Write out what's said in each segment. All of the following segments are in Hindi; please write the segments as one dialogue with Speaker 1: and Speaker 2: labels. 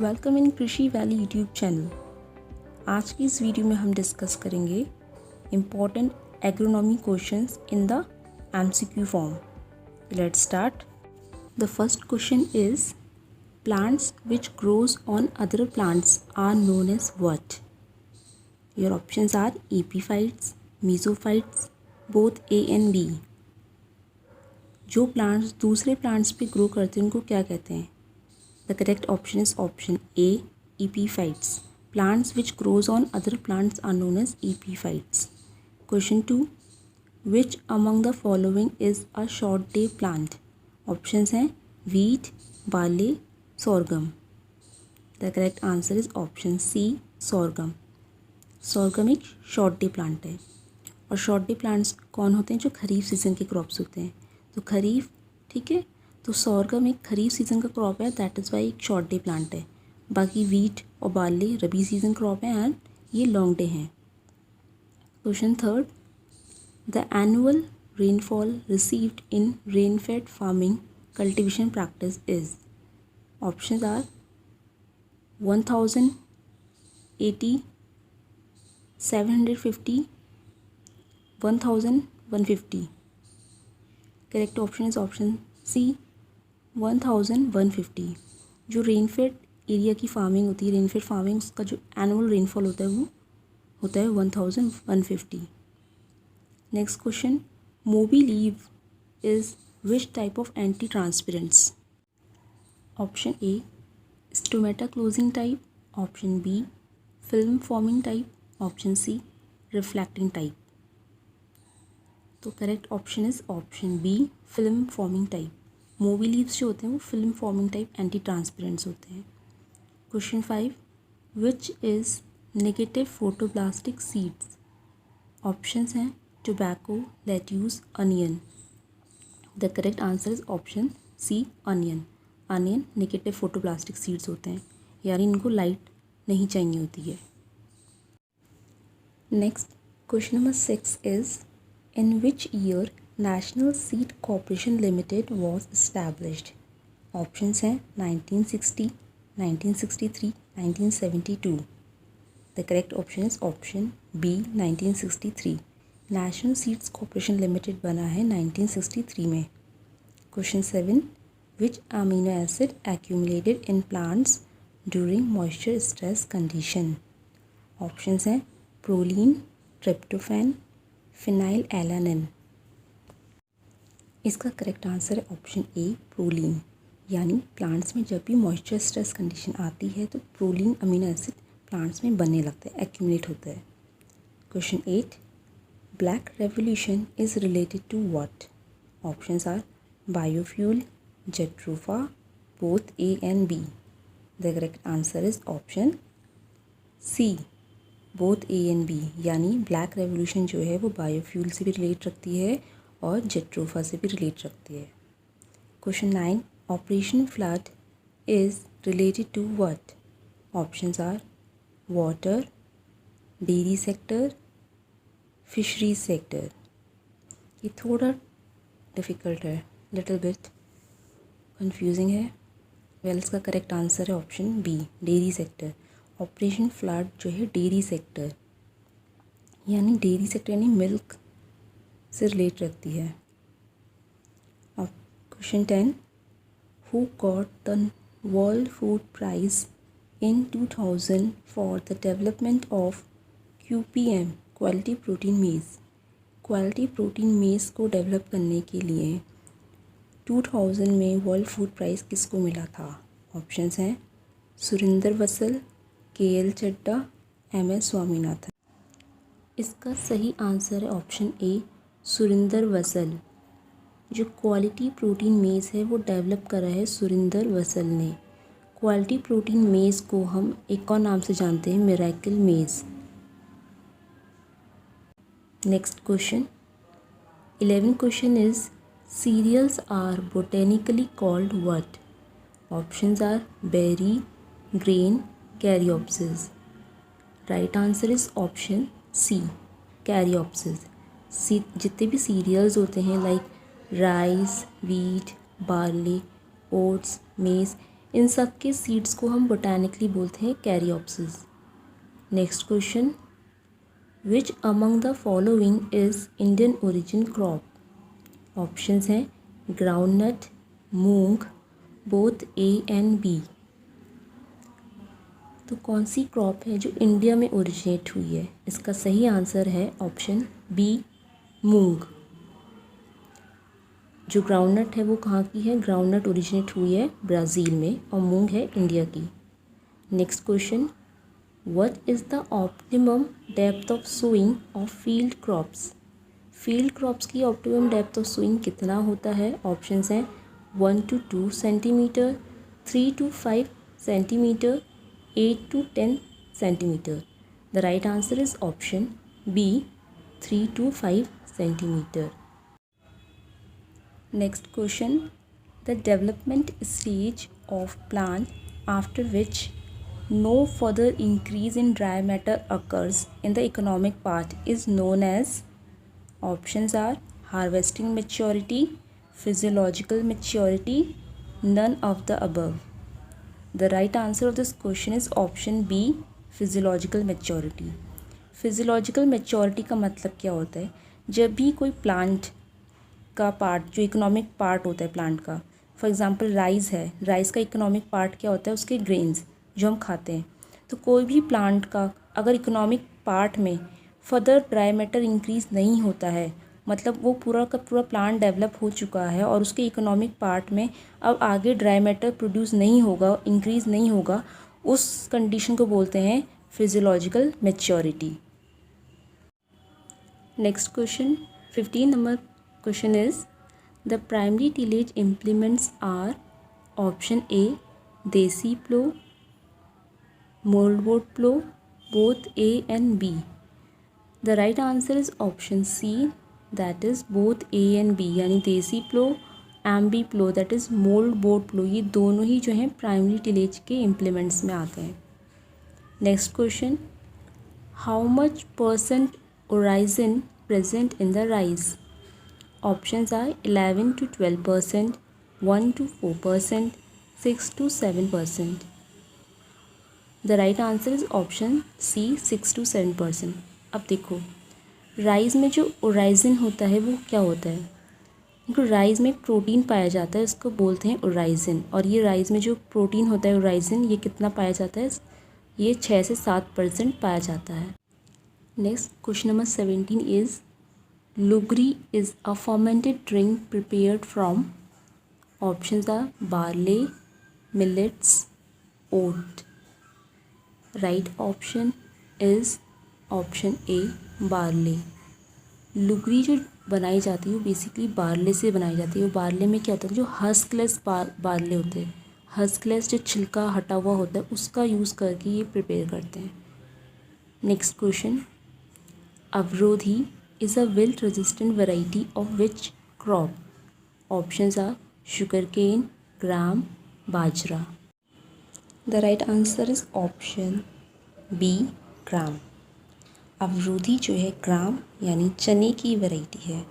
Speaker 1: वेलकम इन कृषि वैली यूट्यूब चैनल। आज की इस वीडियो में हम डिस्कस करेंगे important agronomy questions in the MCQ form. Let's start. The first question is plants which grows on other plants are known as what? Your options are epiphytes, mesophytes, both A and B. जो प्लांट्स दूसरे प्लांट्स पे ग्रो करते हैं उनको क्या कहते हैं? The correct option is option A, epiphytes. Plants which grows on other plants are known as epiphytes. Question 2. Which among the following is a short day plant? Options हैं wheat, barley, sorghum. The correct answer is option C, sorghum. sorghum एक short day plant है और short day plants कौन होते हैं? जो खरीफ सीजन के क्रॉप्स होते हैं। तो खरीफ, ठीक है, तो सोरगम एक खरीफ सीज़न का क्रॉप है, दैट इज़ वाई एक शॉर्ट डे प्लांट है। बाकी वीट और बार्ली रबी सीजन क्रॉप है एंड ये लॉन्ग डे हैं। Question third, the annual rainfall received in rainfed farming cultivation practice is. Options are 1080, 750, 1150। Correct option is option C 1150। जो रेनफेड एरिया की फार्मिंग होती है, रेनफेड फार्मिंग, उसका जो एनुअल रेनफॉल होता है वो होता है 1150। Next question, Mobileaf is which type of antitranspirants? Option A stomata closing type, option B film forming type, option C reflecting type. तो correct option is option B film forming type. Mobileaf जो होते हैं वो film forming type antitranspirants होते हैं। Question 5, which is negative photoblastic seeds? Options हैं tobacco, lettuce, onion. The correct answer is option C onion. Onion negative photoblastic seeds होते हैं, यानी इनको लाइट नहीं चाहिए होती है। Next question number 6 is in which year National Seed Corporation Limited was established? Options हैं 1960, 1963, 1972. The correct option is option B, 1963. National Seeds Corporation Limited बना है 1963 में। Question 7. Which amino acid accumulated in plants during moisture stress condition? Options हैं proline, tryptophan, phenylalanine. इसका करेक्ट आंसर है ऑप्शन ए प्रोलीन। यानी प्लांट्स में जब भी मॉइस्चर स्ट्रेस कंडीशन आती है तो प्रोलीन अमीनो एसिड प्लांट्स में बनने लगता है, एक्यूमुलेट होता है। Question 8, black revolution is related to what? Options are biofuel, jatropha, both A and B. The correct answer is option C both A and B. यानी ब्लैक रेवोल्यूशन जो है वो बायोफ्यूल से भी रिलेट रखती है और जेट्रोफा से भी रिलेट रखती है। Question 9, operation flood is related to what? Options are water, dairy sector, fisheries sector. ये थोड़ा डिफ़िकल्ट है, लिटिल बिट कंफ्यूजिंग है। वेल, इसका करेक्ट आंसर है option B dairy sector. Operation flood जो है डेयरी सेक्टर, यानी डेयरी सेक्टर यानी मिल्क से रिलेट रखती है। अब question 10, who got the world food prize in 2000 for the development of QPM quality protein मेज़? क्वालिटी प्रोटीन मेज़ को डेवलप करने के लिए 2000 में वर्ल्ड फूड प्राइज़ किसको मिला था? ऑप्शंस हैं सुरिंदर वसल, KL चड्डा, MS स्वामीनाथन। इसका सही आंसर है ऑप्शन ए सुरिंदर वसल। जो क्वालिटी प्रोटीन मेज़ है वो डेवलप करा है सुरिंदर वसल ने। क्वालिटी प्रोटीन मेज़ को हम एक और नाम से जानते हैं, miracle maize. Next question 11 question is cereals are botanically called what? Options are berry, grain, caryopsis. Right answer is option C caryopsis. जितने भी सीरियल्स होते हैं like rice, wheat, barley, oats, maize, इन सब के सीड्स को हम बोटानिकली बोलते हैं caryopsis. Next question, which among the following is Indian origin crop? Options हैं groundnut, moong, both A and B. तो कौन सी क्रॉप है जो इंडिया में ओरिजिनेट हुई है? इसका सही आंसर है ऑप्शन बी, मूंग। जो ग्राउंडनट है वो कहाँ की है? ग्राउंडनट ओरिजिनेट हुई है ब्राज़ील में और मूंग है इंडिया की। Next question, what is the optimum depth of sowing of field crops? Field crops की ऑप्टिमम डेप्थ ऑफ सोइंग कितना होता है? ऑप्शंस हैं 1 to 2 centimetre, 3 to 5 centimetre, 8 to 10 centimetre. The right answer is option B, 3 to 5 centimetre. Next question, the development stage of plant after which no further increase in dry matter occurs in the economic part is known as? Options are harvesting maturity, physiological maturity, none of the above. The right answer of this question is option B, physiological maturity. physiological maturity का मतलब क्या होता है? जब भी कोई प्लांट का पार्ट, जो इकोनॉमिक पार्ट होता है प्लांट का, फॉर एग्जांपल राइस है, राइस का इकोनॉमिक पार्ट क्या होता है? उसके ग्रेन्स जो हम खाते हैं। तो कोई भी प्लांट का अगर इकोनॉमिक पार्ट में फर्दर ड्राई मैटर इंक्रीज़ नहीं होता है, मतलब वो पूरा का पूरा प्लांट डेवलप हो चुका है और उसके इकोनॉमिक पार्ट में अब आगे ड्राई मैटर प्रोड्यूस नहीं होगा, इंक्रीज़ नहीं होगा, उस कंडीशन को बोलते हैं physiological maturity. Next question, 15 number question is the primary tillage implements are? Option A desi plough, मोल्डवोर्ड plough, both A and B. The right answer is option C, that is both A and B, यानी देसी प्लो, एम्बी प्लो, दैट इज़ मोल्ड बोर्ड प्लो। ये दोनों ही जो हैं प्राइमरी टिलेज के इम्प्लीमेंट्स में आते हैं। Next question, how much percent oryzenin present in the rice? Options are 11 to 12%, 1 to 4%, 6 to 7%. The right answer is option C, 6 to 7%। अब देखो, राइस में जो ओराइजन होता है वो क्या होता है? देखो, राइस में एक प्रोटीन पाया जाता है, इसको बोलते हैं ओराइजन। और ये राइस में जो प्रोटीन होता है ओराइजन, ये कितना पाया जाता है? ये 6 से 7% पाया जाता है। Next question number 17 is lugri is a fermented drink prepared from? Options are barley, millets, oat. Right option is option A, barley. Lugri जो बनाई जाती है वो बेसिकली बार्ले से बनाई जाती है। वो बार्ले में क्या होता है? जो हस्कलेस बार्ले होते हैं, हस्कलेस जो छिलका हटा हुआ होता है उसका यूज़ करके ये प्रिपेयर करते हैं। Next question, Avrodhi is a wilt resistant variety of which crop? Options are sugarcane, gram, bajra. The right answer is option B, gram. Avrodhi जो है ग्राम यानी चने की वैरायटी है।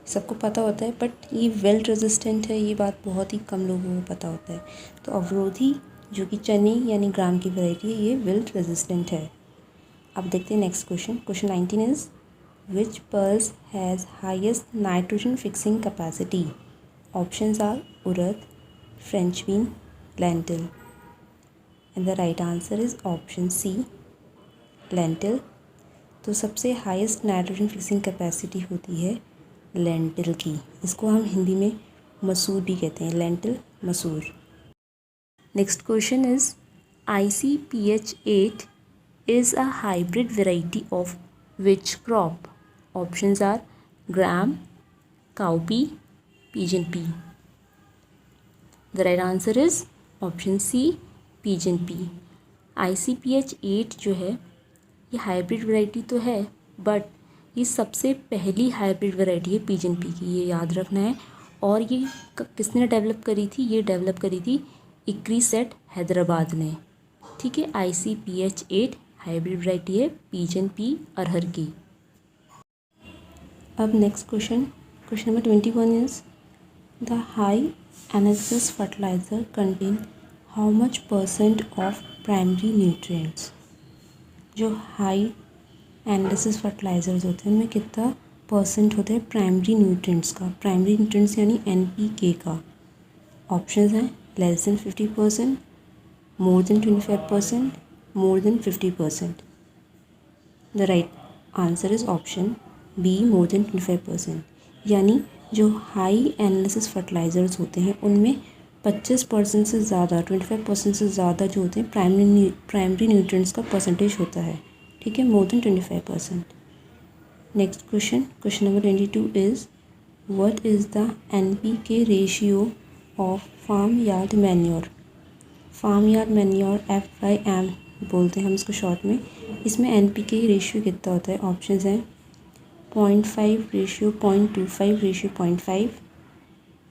Speaker 1: सबको पता होता है बट ये वेल्ट रेजिस्टेंट है, ये बात बहुत ही कम लोगों को पता होता है। तो अवरोधी जो कि चने यानी ग्राम की वैरायटी है, ये वेल्ट रेजिस्टेंट है। अब देखते हैं next question. Question 19 is which pulse has highest nitrogen fixing capacity? Options are urad, French bean, lentil. And the right answer is option C, lentil. तो सबसे हाईएस्ट नाइट्रोजन फिक्सिंग कैपेसिटी होती है लेंटिल की। इसको हम हिंदी में मसूर भी कहते हैं, लेंटिल, मसूर। Next question is ICPH8 is a hybrid variety of which crop? Options are gram, cowpea, pigeon pea. The right answer is option C, pigeon pea. ICPH8 जो है ये हाइब्रिड वैरायटी तो है बट ये सबसे पहली हाइब्रिड वैरायटी है पिजन पी की, ये याद रखना है। और ये किसने डेवलप करी थी? ये डेवलप करी थी इक्रीसेट हैदराबाद ने। ठीक है, ICPH8 हाइब्रिड वैरायटी है पिजन पी अरहर की। अब next question, question number 21 is the high analysis fertiliser contain how much percent of primary nutrients, जो हाई एनालिसिस फर्टिलाइजर्स होते हैं उनमें कितना परसेंट होता है प्राइमरी न्यूट्रिएंट्स का। प्राइमरी न्यूट्रिएंट्स यानी NPK का। ऑप्शंस हैं less than 50%, more than 25%, more than 50%। The right answer is option B, more than 25%। यानी जो हाई एनालिसिस फर्टिलाइजर्स होते हैं उनमें 25% से ज़्यादा, 25% से ज़्यादा जो होते हैं प्राइमरी न्यूट्रिएंट्स का परसेंटेज होता है। ठीक है, more than 25%। Next question number 22 is what is the NPK ratio of farm yard manure. Farm yard manure FYM बोलते हैं हम इसको शॉर्ट में। इसमें NPK रेशियो कितना होता है? ऑप्शंस हैं 0.5 ratio, 0.25 ratio 0.5।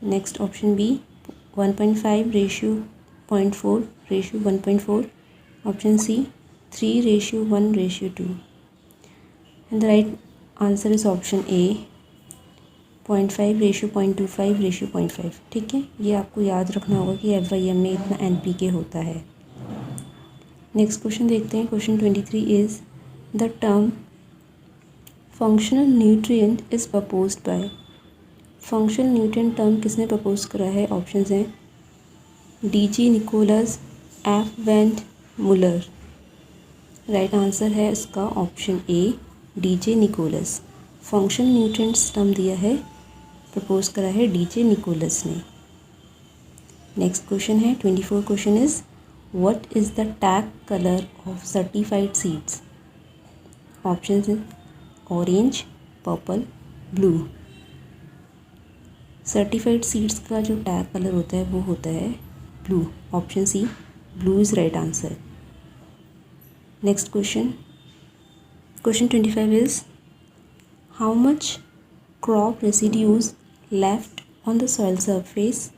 Speaker 1: Next option B 1.5 ratio 0.4 ratio 1.4। Option C 3 ratio 1 ratio 2। And the right answer is option A 0.5 ratio 0.25 ratio 0.5। ठीक है, ये आपको याद रखना होगा कि FYM में इतना NPK होता है। नेक्स्ट क्वेश्चन देखते हैं। Question 23 is the term functional nutrient is proposed by. Functional nutrient term किसने प्रपोज करा है? ऑप्शंस हैं DG Nicholas, F Went Muller. Right answer है इसका option A DG Nicholas. Functional nutrients term दिया है, प्रपोज करा है DG निकोलस ने। नेक्स्ट क्वेश्चन है 24 question is what is the tag colour of certified seeds. Options हैं orange, purple, blue. Certified seeds का जो टैग कलर होता है वो होता है blue. Option C blue is right answer. Next question 25 is how much crop residues left on the soil surface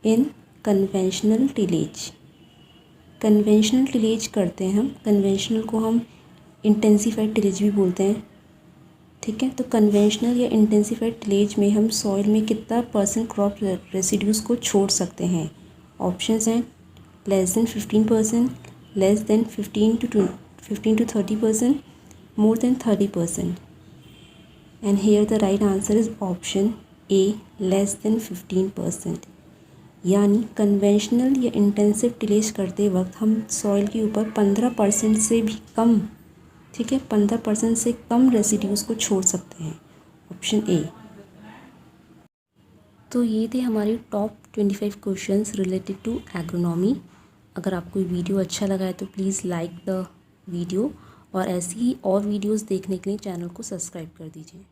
Speaker 1: in conventional tillage. Conventional tillage करते हैं हम, कन्वेंशनल को हम इंटेंसिफाइड टिलेज भी बोलते हैं। ठीक है, तो कन्वेंशनल या इंटेंसिफाइड टिलेज में हम सॉइल में कितना परसेंट क्रॉप रेसिड्यूज़ को छोड़ सकते हैं? ऑप्शंस हैं less than 15%, less than 15 to 30%, more than 30%। And here the right answer is option A less than 15%। यानी कन्वेंशनल या इंटेंसिव टिलेज करते वक्त हम सॉइल के ऊपर 15% से भी कम, ठीक है, 15% से कम रेसिड्यूज़ को छोड़ सकते हैं। Option A. तो ये थे हमारे top 25 questions related to agronomy. अगर आपको वीडियो अच्छा लगा है तो प्लीज़ लाइक द वीडियो और ऐसी ही और वीडियोस देखने के लिए चैनल को सब्सक्राइब कर दीजिए।